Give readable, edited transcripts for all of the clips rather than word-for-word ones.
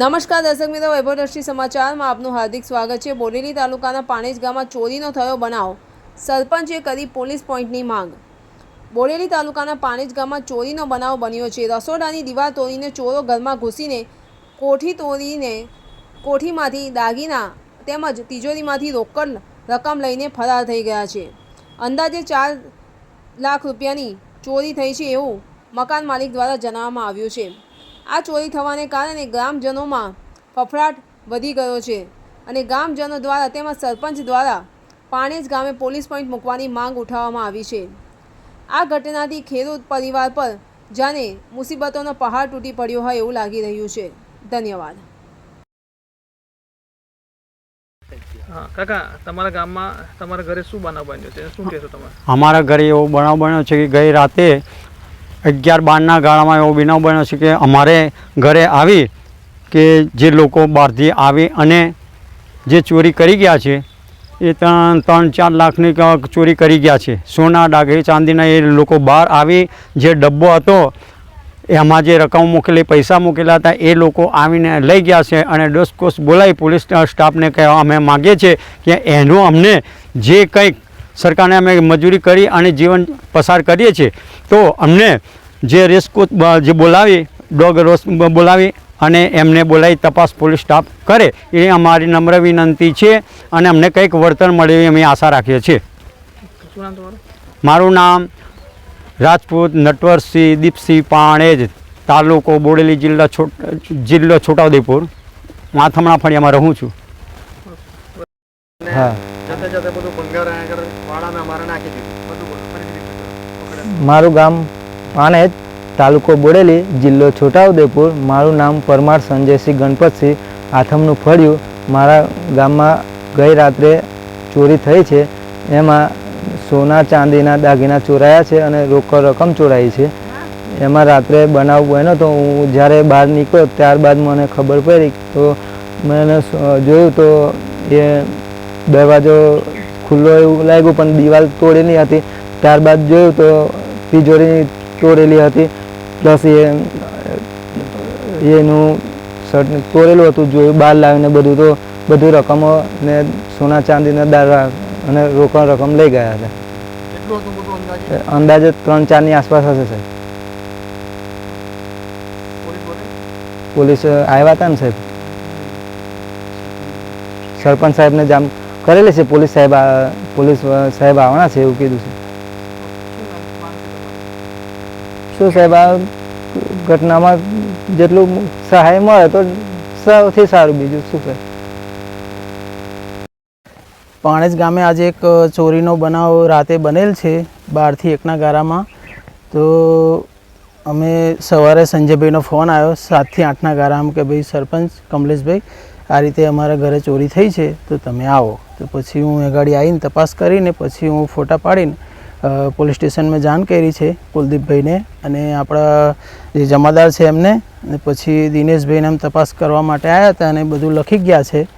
નમસ્કાર દર્શક મિત્રો, વૈભવદ્રષ્ટિ સમાચારમાં આપનું હાર્દિક સ્વાગત છે। બોડેલી તાલુકાના પાણેજ ગામમાં ચોરીનો થયો બનાવ, સરપંચે કરી પોલીસ પોઈન્ટની માંગ। બોડેલી તાલુકાના પાણેજ ગામમાં ચોરીનો બનાવ બન્યો છે। રસોડાની દીવાલ તોડીને ચોરો ઘરમાં ઘૂસીને કોઠી તોડીને કોઠીમાંથી દાગીના તેમજ તિજોરીમાંથી રોકડ રકમ લઈને ફરાર થઈ ગયા છે। અંદાજે 4 લાખ રૂપિયાની ચોરી થઈ છે એવું મકાન માલિક દ્વારા જણાવવામાં આવ્યું છે। આ ચોરી થવાને કારણે ગ્રામજનોમાં ફફડાટ વધી ગયો છે અને ગામજનો દ્વારા તેમજ સરપંચ દ્વારા પાણેજ ગામે પોલીસ પોઈન્ટ મૂકવાની માંગ ઉઠાવવામાં આવી છે। આ ઘટનાથી ખેડૂત પરિવાર પર જાણે મુસીબતોનો પહાડ તૂટી પડ્યો હોય એવું લાગી રહ્યું છે। ધન્યવાદ। हाँ काका, तमारा गाम में तमारा घरे शू बनाव बन्यो छे, शुं कहो तमे? अमारा घरे एवो बनाव बन्यो छे कि गई राते 11-12 गाळा में एवो बनाव बन्यो छे कि अमारे घरे आवी के जे लोको बहारथी आवी अने जे चोरी करी गया छे ए 3-4 लाखनी चोरी करी गया छे। सोना डाघी चांदीना ए लोको बहार आवी जे डब्बो हतो एमां जे रकम मूकेली पैसा मूकेला हता ए लोको आवीने लई गया छे अने डोसकोस बोलाई पोलीस स्टाफने कहेवा अमे मांगीए छे कि एनो अमने जे कंईक सरकारने अमे मजूरी करी अने जीवन पसार करीए छे तो अमने जे रेस्क्यू जे बोलावी डॉग रोस बोलावी अने एमने बोलाई तपास पोलीस स्टाफ करे ए अमारी नम्र विनंती छे अने अमने कंईक वळतर मळे एवी अमे आशा राखीए छे। शुं नाम तमारुं? मारुं नाम राजपूत नटवरसिंह दीपसिंह पाणेज, तालुको बोडेली, जिल्लो छोटाउदेपुर। माथमणा फळियामां रहूं छुं। हाँ, मारुं गाम पाणेज, तालुको बोडेली, जिल्लो छोटाउदेपुर। मारुं नाम परमार संजयसिंह गणपतसिंह। आठमनुं फळियुं मारा गाममां गई रात्रे चोरी थई छे। एमां सोना चांदीना दागीना चोराया छे अने रोकड़ रकम चोराई छे। एमां रात्रे बनाव बन्यो तो हूँ ज्यारे बहार निकळ्यो त्यारबाद मने खबर पड़ी तो मैंने जोयुं तो ये दरवाजो खुल्लो एवुं लाग्युं पण दीवाल तोड़ेली हती। त्यारबाद जोयुं तो तिजोरी तोड़ेली हती प्लस एनुं शर्ट तोड़ेलुं हतुं। जोयुं बहार लावीने बधुं तो बधी रकमो ने सोना चांदीना दारा અને રોકડ રકમ લઈ ગયા હતા। કેટલું હતું બધું અંદાજે? અંદાજે 3-4 ની આસપાસ હશે સાહેબ। પોલીસ આવ્યા હતા ને સાહેબ, સરપંચ સાહેબને જાણ કરેલી છે। પોલીસ સાહેબ આવવાના છે એવું કીધું છે। શું સાહેબ આ ઘટનામાં જેટલું સહાય મળે તો સૌથી સારું, બીજું શું સાહેબ। पाणेज गामे आज एक चोरीनो बनाव राते बनेल छे 12-1 गारा में। तो अमे सवारे संजयभाईनो फोन आयो 7-8 गारा में कि भाई सरपंच कमलेश भाई आ रीते अमारा घरे चोरी थई छे तो तमे आवो। तो पछी हूँ अगाड़ी आवीने तपास करीने पछी हूँ फोटा पाड़ीने पोलीस स्टेशन में जाण करी छे कुलदीप भाई ने अने आपड़ा जे जमादार छे एमने। पछी दिनेश भाई ने हम तपास करवा माटे आया हता अने बधुं लखी गया छे।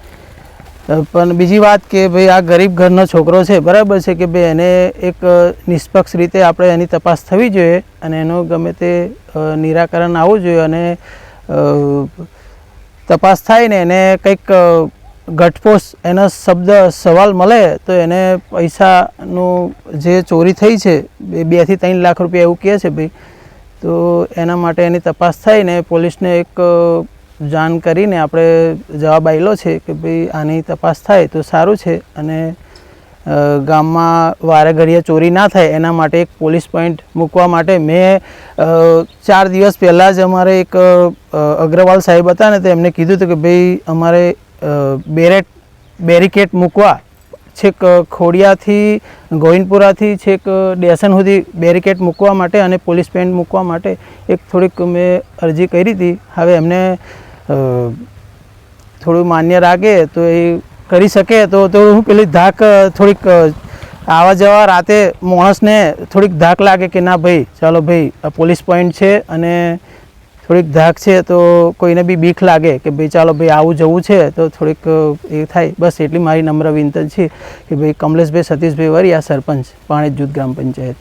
पण बीजी बात के भाई आ गरीब घरनो छोकरो छे, बराबर है कि भाई एने एक निष्पक्ष रीते आपणे एनी तपास थवी जोईए अने एनो गमे ते निराकरण आवुं जोईए अने तपास थाय ने एने कंईक घटपोस एनो शब्द सवाल मळे तो एने पैसानुं जे चोरी थई छे 2 થી 3 लाख रुपया एवुं कहे छे भाई। तो एना माटे एनी तपास थाय ने पोलीसने एक जाण करीने आपणे जवाब आवेलो छे कि भाई आनी तपास थाय तो सारूं छे अने गाममां वारे घड़ीए चोरी ना थाय एना माटे एक पोलीस पॉइंट मूकवा माटे मैं 4 दिवस पहला ज अमारे एक अग्रवाल साहेब हता ने तो एमने कीधुं हतुं कि भाई अमारे बेरिकेड मूकवा छेक खोड़ियाथी गोविंदपुराथी छेक डेसन सुधी बेरिकेड मूकवा माटे अने पोलीस पॉइंट मूकवा माटे एक थोड़ीक मैं अरजी करी थी। हवे एमने थोड़ू मान्य राखे तो ये करी सके तो हूँ पेली धाक थोड़ीक आवा जवा राते माणसने थोड़ीक धाक लागे कि ना भाई चलो भाई पोलीस पॉइंट है अने थोड़ीक धाक है तो कोईने बी बीक लागे कि भाई चलो भाई आवुं जवुं छे तो थोड़ीक ए थाय। बस एटली मारी नम्र विनंती छे कि भाई कमलेश भाई सतीश भाई वरिया सरपंच पाणेज जूथ ग्राम पंचायत।